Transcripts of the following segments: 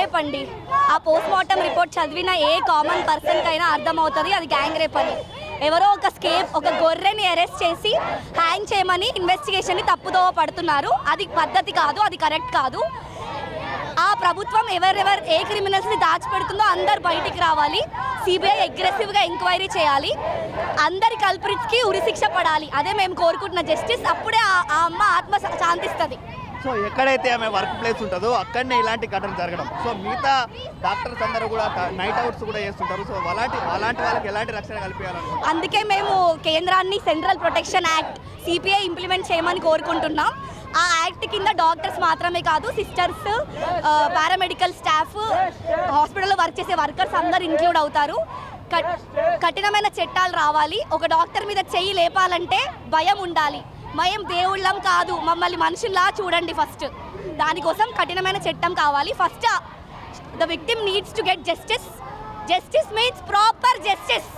Rape అండి. ఆ post mortem report చదివిన ఏ కామన్ పర్సన్కైనా అర్థమవుతుంది అది గ్యాంగ్ రేప్ అని. ఎవరో ఒక గొర్రెని అరెస్ట్ చేసి హ్యాంగ్ చేయమని ఇన్వెస్టిగేషన్ని తప్పుదోవ పడుతున్నారు. అది పద్ధతి కాదు, అది కరెక్ట్ కాదు. ఆ ప్రభుత్వం ఎవరెవరు ఏ క్రిమినల్స్ని దాచిపెడుతుందో అందరు బయటికి రావాలి. సిబిఐ అగ్రెసివ్గా ఎంక్వైరీ చేయాలి. అందరి కల్ప్రిట్స్కి ఉరిశిక్ష పడాలి. అదే మేము కోరుకుంటున్న జస్టిస్. అప్పుడే ఆ అమ్మ ఆత్మ శాంతిస్తుంది. సో ఎక్కడైతే ఆమె వర్క్ ప్లేస్ ఉంటుందో అక్కడనే ఇలాంటి ఘటన జరగడం. సో మిగతా డాక్టర్స్ అందరూ కూడా నైట్ అవుట్స్ కూడా చేస్తుంటారు. సో అలాంటి వాళ్ళకి ఎలాంటి రక్షణ కల్పించాలనుకుంటున్నారు. అందుకే మేము కేంద్రాన్ని central protection act CPI implement చేయమని కోరుకుంటున్నాం. ఆ యాక్ట్ కింద డాక్టర్స్ మాత్రమే కాదు, సిస్టర్స్, పారామెడికల్ స్టాఫ్, హాస్పిటల్లో వర్క్ చేసే వర్కర్స్ అందరు ఇంక్లూడ్ అవుతారు. కఠినమైన చట్టాలు రావాలి. ఒక డాక్టర్ మీద చెయ్యి లేపాలంటే భయం ఉండాలి. మేము దేవుళ్ళం కాదు, మమ్మల్ని మనుషుల్లా చూడండి ఫస్ట్. దానికోసం కఠినమైన చట్టం కావాలి. First the victim needs to get justice. Justice means proper justice.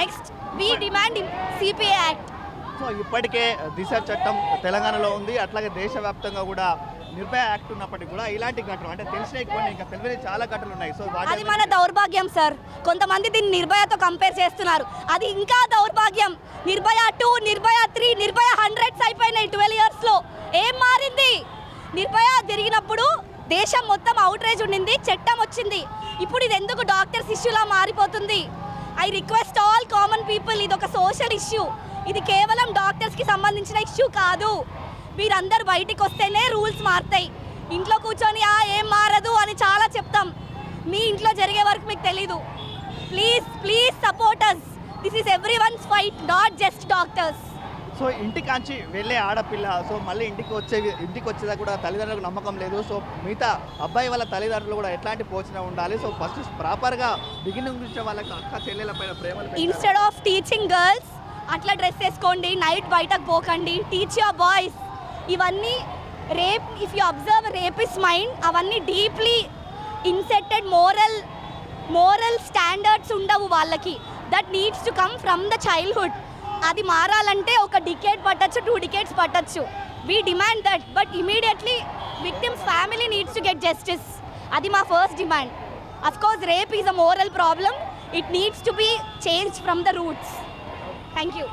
Next we demand CPI act. So ఇప్పటికే దిశ చట్టం తెలంగాణలో ఉంది, అట్లాగే దేశవ్యాప్తంగా కూడా నిర్భయ యాక్ట్ ఉన్నప్పటికీ కూడా ఇలాంటి ఘటనలు అంటే తెలిసిన కొన్ని ఇంకా తెలియని చాలా ఘటనలు ఉన్నాయి. సో అది మన దౌర్భాగ్యం సార్. కొంతమంది దీన్ని నిర్భయతో కంపేర్ చేస్తున్నారు. అది ఇంకా దౌర్భాగ్యం. నిర్భయ 2, నిర్భయ 3, నిర్భయ 100s అయిపోయినాయి 12 yearsలో. ఏం మారింది? నిర్భయ జరిగినప్పుడు దేశం మొత్తం అవుట్రేజ్ ఉండింది, చట్టం వచ్చింది. ఇప్పుడు ఇది ఎందుకు డాక్టర్స్ ఇష్యూలా మారిపోతుంది? I request all common people, ఇది ఒక సోషల్ ఇష్యూ. ఇది కేవలం డాక్టర్స్కి సంబంధించిన ఇష్యూ కాదు. మీరందరూ బయటికి వస్తేనే రూల్స్ మారుతాయి. ఇంట్లో కూర్చొని ఏం మారదు అని చాలా చెప్తాం. మీ ఇంట్లో జరిగే వరకు మీకు తెలీదు. Please support us. This is everyone's fight, not just doctors. So ఇంటికాంచి వెళ్ళే ఆడపిల్ల సో మళ్ళీ ఇంటికి వచ్చేదా కూడా తల్లిదండ్రులకు నమ్మకం లేదు. సో మిగతా అబ్బాయి వాళ్ళ తల్లిదండ్రులు కూడా ఎట్లాంటి పోషణ ఉండాలి. సో ఫస్ట్ ప్రాపర్గా బిగినింగ్ నుంచి వాళ్ళకి అక్క చెల్లెల పైన ప్రేమలు. ఇన్స్టెడ్ ఆఫ్ టీచింగ్ గర్ల్స్ అట్లా డ్రెస్ వేసుకోండి, నైట్ బయటకు పోకండి, టీచ్ యువర్ బాయ్స్. ఇవన్నీ rape, if you observe rapist mind, అవన్నీ డీప్లీ ఇన్సెట్టెడ్ మోరల్ స్టాండర్డ్స్ ఉండవు వాళ్ళకి. That needs to come from the childhood. అది మారాలంటే ఒక డికేడ్ పట్టచ్చు, 2 decades పట్టచ్చు. We demand that, but immediately victims family needs to get justice. అది మా first demand. Of course rape is a moral problem. It needs to be changed from the roots. Thank you.